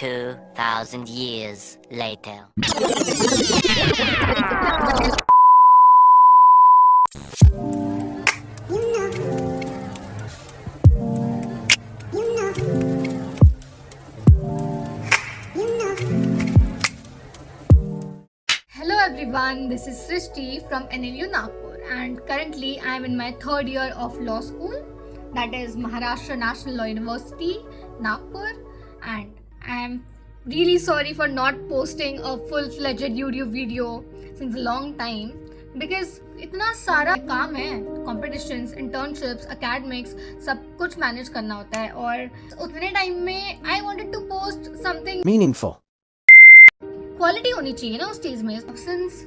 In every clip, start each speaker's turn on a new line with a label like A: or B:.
A: 2,000 years later.
B: Hello everyone, this is Srishti from NLU Nagpur and currently I am in my third year of law school, that is Maharashtra National Law University, Nagpur, and I am really sorry for not posting a full-fledged YouTube video since a long time because इतना सारा काम है, competitions, internships, academics, सब कुछ manage करना होता है और उतने टाइम में I wanted to post something
C: meaningful.
B: Quality होनी चाहिए ना उस चीज में. सिंस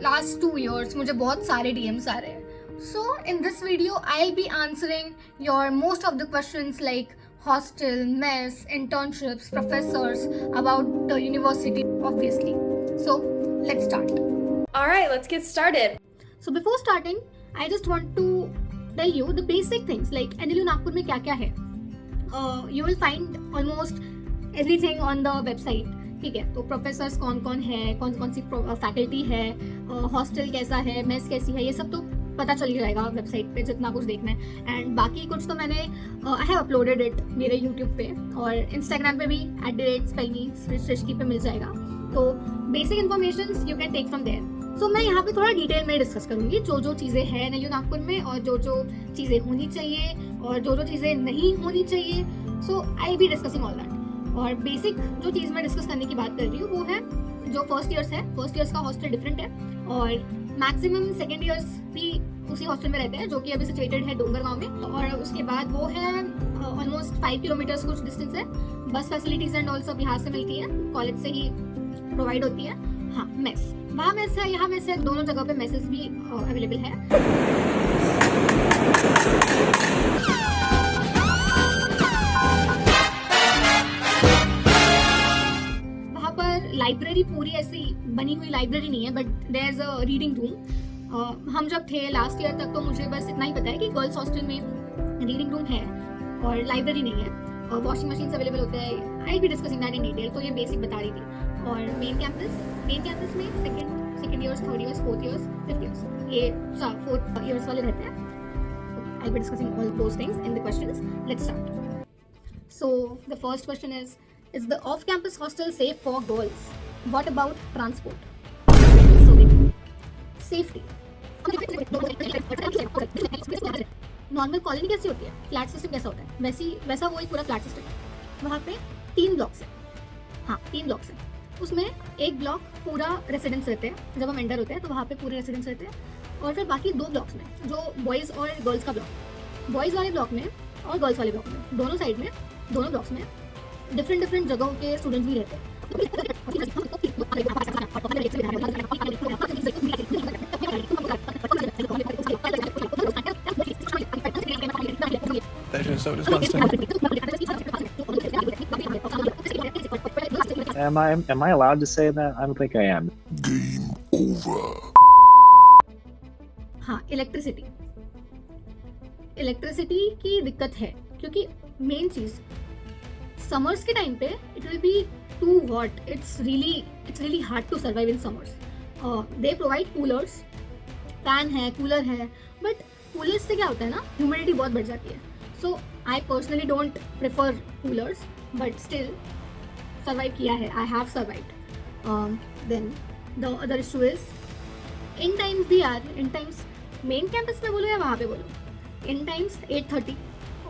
B: लास्ट 2 years मुझे बहुत सारे DMs आ रहे हैं. So in this video I will be answering your most of the questions like hostel, mess, internships, professors about the university obviously. So let's start.
D: Alright, let's get started.
B: So before starting, I just want to tell you the basic things like NLU Nagpur में क्या क्या है. You will find almost everything on the website. ठीक है, तो professors कौन कौन है, कौन कौन सी फैकल्टी है, हॉस्टल कैसा है, मेस कैसी है, ये सब तो पता चल ही जाएगा वेबसाइट पे जितना कुछ देखना है. एंड बाकी कुछ तो मैंने आई हैव अपलोडेड इट मेरे यूट्यूब पे और इंस्टाग्राम पे भी @spellme पे मिल जाएगा. तो basic information you can take from there. So मैं यहाँ पे थोड़ा डिटेल में डिस्कस करूँगी जो जो चीज़ें हैं NLU नागपुर में और जो जो चीज़ें होनी चाहिए और जो जो चीज़ें नहीं होनी चाहिए. सो आई बी डिस्कसिंग ऑल दैट. और बेसिक जो चीज़ मैं डिस्कस करने की बात कर रही हूँ वो है जो फर्स्ट ईयर्स का हॉस्टल डिफरेंट है और मैक्सिमम सेकेंड ईयर्स भी उसी हॉस्टल में रहते हैं जो कि अभी सिचुएटेड है डोंगरगांव में. और उसके बाद वो है ऑलमोस्ट 5 किलोमीटर्स कुछ डिस्टेंस है. बस फैसिलिटीज एंड ऑल सब यहाँ से मिलती है, कॉलेज से ही प्रोवाइड होती है. हाँ, मेस वहाँ मेस है, यहाँ मेस है, दोनों जगह पे मेसेस भी अवेलेबल है. लाइब्रेरी पूरी ऐसी बनी हुई लाइब्रेरी नहीं है but there is a reading room. हम जब थे लास्ट ईयर तक तो मुझे बस इतना ही पता है कि गर्ल्स हॉस्टल में रीडिंग रूम है और लाइब्रेरी नहीं है. वॉशिंग मशीन अवेलेबल होते हैं. I be discussing that in detail. तो ये बेसिक बता रही थी. और मेन कैंपस में second years, third years, fourth years, fifth years, ये 4 ईयर्स वाले रहते हैं. I be discussing all those things in the questions. Let's start. So the first question is the off-campus hostel safe for girls? What about transport? So safety. Normal colony कैसी होती है, flat system कैसा होता है, वैसा वही पूरा flat system है. वहाँ पे 3 ब्लॉक्स है. हाँ, 3 ब्लॉक्स है. उसमें एक ब्लॉक पूरा रेसिडेंस रहते हैं. जब हम एंटर होते हैं तो वहाँ पे पूरे रेसिडेंस रहते हैं. और फिर बाकी 2 ब्लॉक्स में जो बॉयज़ और गर्ल्स का ब्लॉक, बॉयज़ वाले ब्लॉक में और गर्ल्स वाले ब्लॉक में, दोनों साइड में, दोनों ब्लॉक्स में डिफरेंट जगहों के स्टूडेंट्स भी रहते हैं.
C: That is so disgusting. Am I allowed to say that? I don't think I am.
E: Game over.
B: हाँ, इलेक्ट्रिसिटी की दिक्कत है क्योंकि मेन चीज़ समर्स के टाइम पे it will be too hot. It's really hard to survive in summers. They provide coolers, fan है, cooler है, बट कूलर्स से क्या होता है ना, ह्यूमिडिटी बहुत बढ़ जाती है. So I personally don't prefer coolers but still survive किया है. I have survived. Then the other issue is in times भी यार. इन टाइम्स मेन कैंपस में बोलो या वहाँ पे बोलो, इन टाइम्स 8:30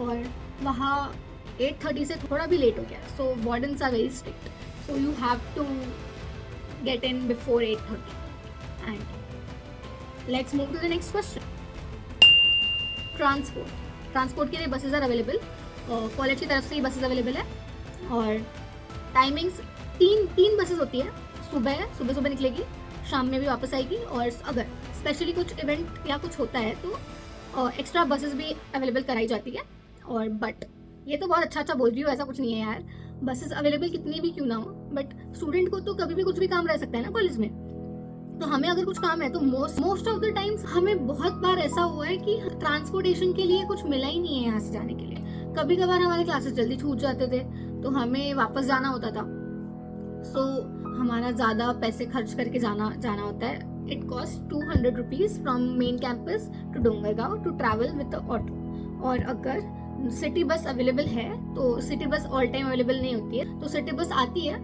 B: और वहाँ 8:30 से थोड़ा भी लेट हो गया. So wardens are very strict. So you have to get in before 8:30. And let's move to the next question. Transport के लिए बसेज आर अवेलेबल. कॉलेज की तरफ से ही बसेज अवेलेबल है. और टाइमिंग्स 3 बसेज होती है. सुबह निकलेगी, शाम में भी वापस आएगी. और अगर स्पेशली कुछ इवेंट या कुछ होता है तो एक्स्ट्रा बसेज भी अवेलेबल कराई जाती है. और बट ये तो बहुत अच्छा बोल रही हूँ, ऐसा कुछ नहीं है यार. बसेस अवेलेबल कितनी भी क्यों ना हो, बट स्टूडेंट को तो कभी भी कुछ भी काम रह सकता है ना कॉलेज में. तो हमें अगर कुछ काम है तो मोस्ट ऑफ द टाइम्स हमें बहुत बार ऐसा हुआ है कि ट्रांसपोर्टेशन के लिए कुछ मिला ही नहीं है यहाँ से जाने के लिए. कभी कभार हमारे क्लासेस जल्दी छूट जाते थे तो हमें वापस जाना होता था, सो हमारा ज़्यादा पैसे खर्च करके जाना होता है. It cost 200 rupees from main campus to Dongargaon to travel with the auto. और अगर सिटी बस अवेलेबल है तो city bus all time available नहीं होती है, तो सिटी बस आती है.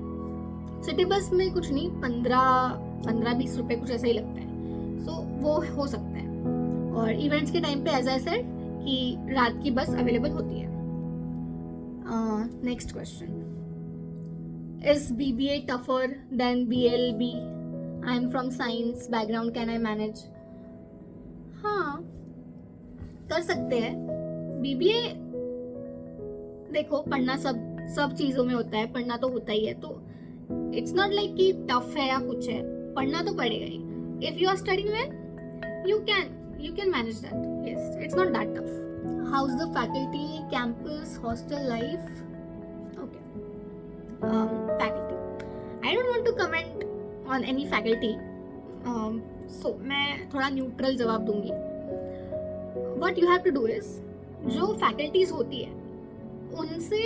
B: सिटी बस में कुछ नहीं, 15-20 रुपए कुछ ऐसा ही लगता है, सो वो हो सकता है. और इवेंट्स के टाइम पे एज आई सेड कि रात की बस अवेलेबल होती है. Next question, is BBA tougher than BLB? I am from science background, can I manage? हाँ, कर सकते हैं. BBA देखो, पढ़ना सब चीज़ों में होता है, पढ़ना तो होता ही है, तो इट्स नॉट लाइक कि टफ है या कुछ है, पढ़ना तो पड़ेगा ही. If you are studying well you can manage that. Yes, it's not that tough. How is the faculty, campus, hostel life? Okay, faculty, I don't want to comment on any faculty, so मैं थोड़ा neutral जवाब दूंगी. What you have to do is, जो faculties होती है उनसे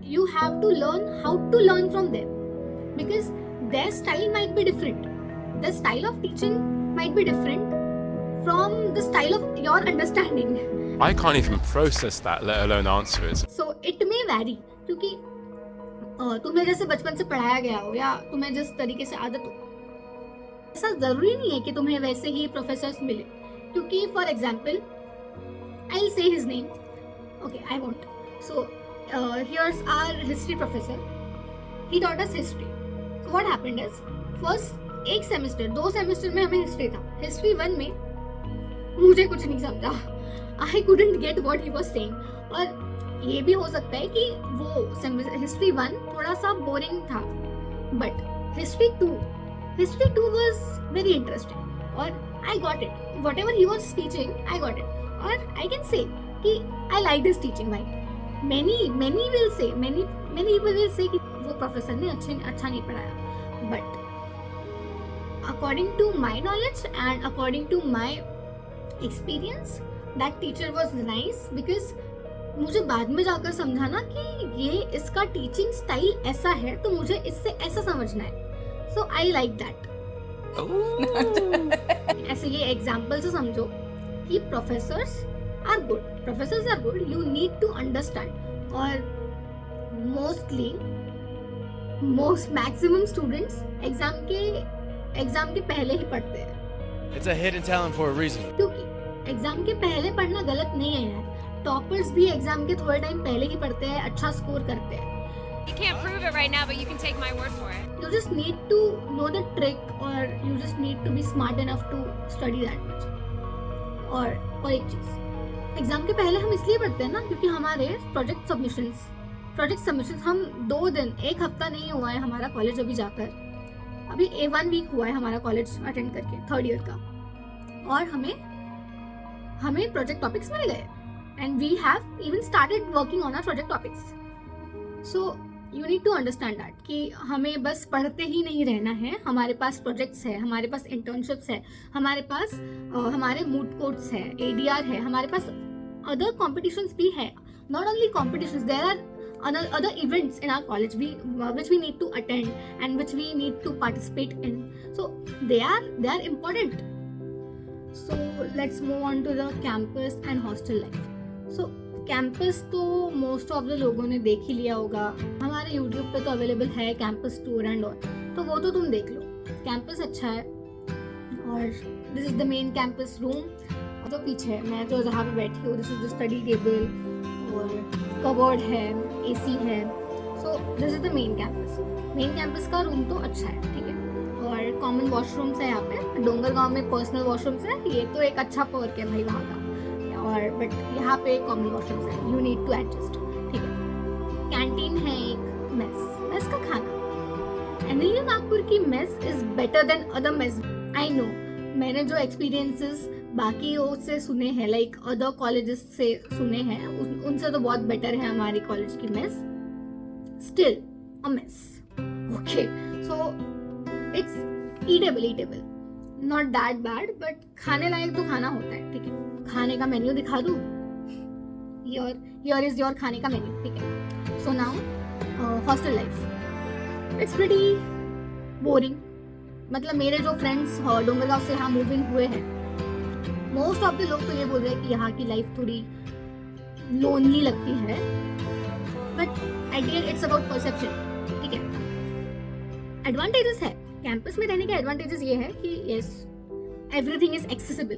B: you have to learn how to learn from them, because their style might be different. The style of teaching might be different from the style of your understanding.
A: I can't even process that, let alone answer it.
B: So it may vary, क्योंकि तुम्हें जैसे बचपन से पढ़ाया गया हो या तुम्हें जिस तरीके से आदत हो, ऐसा जरूरी नहीं है कि तुम्हें वैसे ही प्रोफेसर्स मिले. क्योंकि for example, I will say his name, okay, I won't. So here's our history professor, he taught us history. So what happened is, first एक सेमेस्टर, 2 सेमेस्टर में हमें हिस्ट्री था. हिस्ट्री 1 में मुझे कुछ नहीं समझा, I couldn't get what he was saying. और ये भी हो सकता है कि वो हिस्ट्री 1 थोड़ा सा बोरिंग था, but history 2 was very interesting और I got it. Whatever he was teaching, I got it. और I can say कि I liked his teaching. Why? Many people will say कि वो प्रोफेसर ने अच्छा नहीं पढ़ाया, but according to my knowledge and according to my experience that teacher was nice, because मुझे बाद में जाकर समझा ना कि ये इसका टीचिंग स्टाइल ऐसा है, तो मुझे इससे ऐसा समझना है. So I like that. ऐसे ये एग्जाम्पल से समझो कि professors are good, you need to understand. और मैक्सिमम स्टूडेंट्स एग्जाम के पहले ही पढ़ते हैं.
F: It's a hidden talent for a reason.
B: क्योंकि एग्जाम के पहले पढ़ना गलत नहीं है यार. टॉपर्स भी एग्जाम के थोड़े टाइम पहले ही पढ़ते हैं, अच्छा स्कोर करते हैं.
G: You can't prove it right now, but you can take my word for it.
B: You just need to know the trick, or you just need to be smart enough to study that much. और एक चीज, exam के पहले हम इसलिए पढ़ते हैं ना क्योंकि हमारे प्रोजेक्ट सबमिशंस हम 2 दिन, 1 हफ्ता नहीं हुआ है हमारा कॉलेज अभी जाकर, अभी 1 वीक हुआ है हमारा कॉलेज अटेंड करके 3rd ईयर का, और हमें प्रोजेक्ट टॉपिक्स मिल गए and we have even started working on our project topics. So you need to understand that कि हमें बस पढ़ते ही नहीं रहना है, हमारे पास प्रोजेक्ट्स है, हमारे पास इंटर्नशिप्स है, हमारे पास हमारे मूड कोर्ट्स है, ADR है, हमारे पास अदर कॉम्पिटिशन्स भी है. Not only competitions, there are other events in our college which we need to attend and which we need to participate in, so they are important. So let's move on to the campus and hostel life. So campus तो most of the लोगों ने देख ही लिया होगा, हमारे YouTube पे तो available है campus tour and all, तो वो तो तुम देख लो. campus अच्छा है. और this is the main campus room. तो पीछे मैं जो जहाँ पे बैठी हूँ, this is the study table, और कबर्ड है, AC है. So this is the main campus का रूम तो अच्छा है, ठीक है. और कॉमन वॉशरूम्स है यहाँ पे. डोंगरगांव में पर्सनल वॉशरूम्स है, ये तो एक अच्छा पर्क है भाई वहाँ का. और बट यहाँ पे कॉमन वॉशरूम्स है, यू नीड टू एडजस्ट, ठीक है. कैंटीन है, एक मेस का खाना. NLU नागपुर की mess is better than other mess. I know, मैंने जो एक्सपीरियंसेस बाकी से सुने हैं, लाइक अदर कॉलेजेस से सुने हैं, उनसे तो बहुत बेटर है हमारी कॉलेज की mess. Still a mess, okay. So it's eatable, not that bad, but खाने लायक तो खाना होता है, ठीक है. खाने का मेन्यू दिखा दूँ, हियर इज योर खाने का मेन्यू, ठीक है. So now hostel life it's pretty boring. मतलब मेरे जो फ्रेंड्स डोंगरगांव से यहाँ मूव इन हुए हैं, मोस्ट ऑफ द लोग तो ये बोल रहे हैं कि यहाँ की लाइफ थोड़ी लोनली लगती है, but at the end it's about perception. ठीक है, एडवांटेजेस है कैंपस में रहने के. एडवांटेजेस ये है कि yes everything is accessible.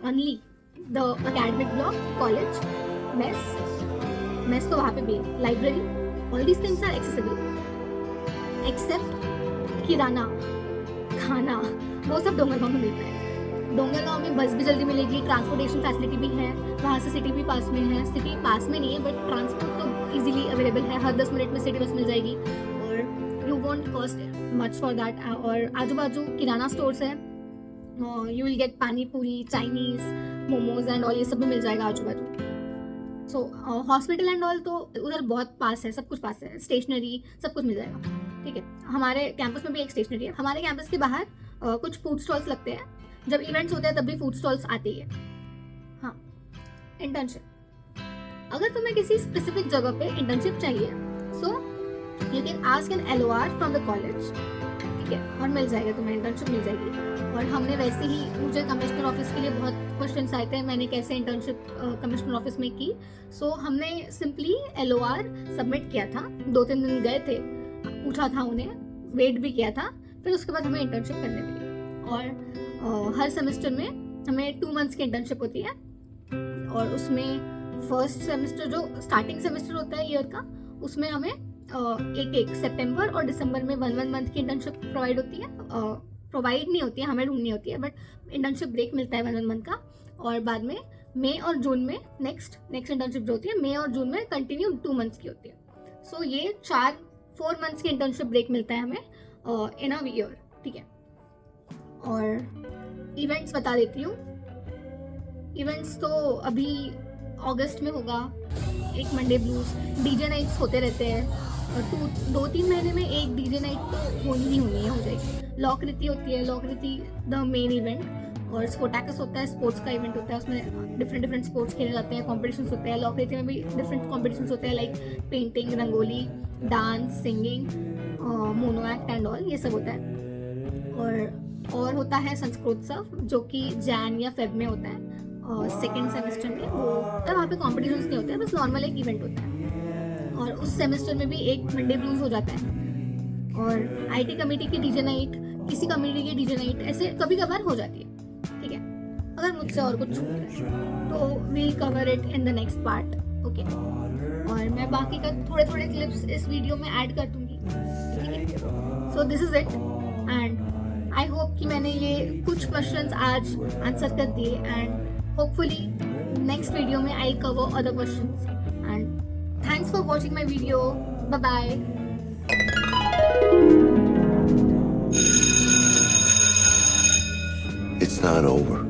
B: Only the academic block, college, mess तो वहाँ पे भी है, library, all these things are accessible except किराना, खाना, वो सब डोंगरगांव में मिलता है. डोंगरगांव में बस भी जल्दी मिलेगी, ट्रांसपोर्टेशन फैसिलिटी भी है, वहाँ से सिटी भी पास में है. सिटी पास में नहीं है बट ट्रांसपोर्ट तो इजीली अवेलेबल है, हर 10 मिनट में सिटी बस मिल जाएगी और you won't cost much for that. और आजू बाजू किराना स्टोर्स है, यू विल गेट पानी पूरी, चाइनीज, मोमोज एंड ऑल, ये सब भी मिल जाएगा आजू बाजू. सो हॉस्पिटल एंड ऑल तो उधर बहुत पास है, सब कुछ पास है, स्टेशनरी सब कुछ मिल जाएगा. ठीक है, हमारे कैंपस में भी एक स्टेशनरी है. हमारे कैंपस के बाहर कुछ फूड स्टॉल्स लगते हैं, जब इवेंट्स होते हैं तब भी फूड स्टॉल्स आते ही है. हाँ, इंटर्नशिप, अगर तुम्हें किसी स्पेसिफिक जगह पे इंटर्नशिप चाहिए so you can ask an LOR from the college. ठीक है, और मिल जाएगा तुम्हें, इंटर्नशिप मिल जाएगी. और हमने वैसे ही, मुझे कमिश्नर ऑफिस के लिए बहुत क्वेश्चंस आए थे, मैंने कैसे इंटर्नशिप कमिश्नर ऑफिस में की. सो हमने सिंपली LOR सबमिट किया था, 2-3 दिन गए थे, पूछा था उन्हें, वेट भी किया था, फिर उसके बाद हमें इंटर्नशिप करने मिली. और हर सेमेस्टर में हमें 2 मंथ्स की इंटर्नशिप होती है और उसमें फर्स्ट सेमेस्टर जो स्टार्टिंग सेमेस्टर होता है ईयर का, उसमें हमें एक सितंबर और दिसंबर में 1 मंथ की इंटर्नशिप प्रोवाइड होती है. प्रोवाइड नहीं होती है, हमें ढूंढनी होती है, बट इंटर्नशिप ब्रेक मिलता है 1 मंथ का. और बाद में मई और जून में नेक्स्ट इंटर्नशिप जो होती है, मई और जून में कंटिन्यू 2 मंथ्स की होती है. सो ये 4 मंथ्स की इंटर्नशिप ब्रेक मिलता है हमें इन अ ईयर. ठीक है, और इवेंट्स बता देती हूँ. इवेंट्स तो अभी अगस्त में होगा, एक मंडे ब्लूज, डीजे नाइट्स होते रहते हैं, और 2-3 महीने में एक डीजे नाइट तो होनी है, हो जाएगी. लॉकृति होती है, लॉकृति द मेन इवेंट. और स्पोर्टैकस होता है, स्पोर्ट्स का इवेंट होता है, उसमें डिफरेंट स्पोर्ट्स खेले जाते हैं, कॉम्पिटिशन्स होते हैं. लॉकृति में भी डिफरेंट कॉम्पिटिशन्स होते हैं, like painting, rangoli, dance, singing, mono act and all, ये सब होता है. और होता है संस्कृतोत्सव जो कि जैन या फेब में होता है, सेकेंड सेमेस्टर में. वो तब वहाँ पे कॉम्पिटिशन्स नहीं होते हैं, बस नॉर्मल एक इवेंट होता है. और उस सेमेस्टर में भी एक मंडे ब्लूज हो जाता है. और IT कमेटी की डीजे नाइट, किसी कमेटी की डीजे नाइट, ऐसे कभी कभार हो जाती है. ठीक है, अगर मुझसे और कुछ छूट है तो we'll cover it in the next part. Okay, और मैं बाकी का थोड़े क्लिप्स इस वीडियो में ऐड कर दूंगी. ठीक है, so this is it and I hope कि मैंने ये कुछ क्वेश्चंस आज आंसर कर दिए. एंड hopefully next video में I'll cover other questions. And thanks for watching my video. Bye bye.
E: It's not over.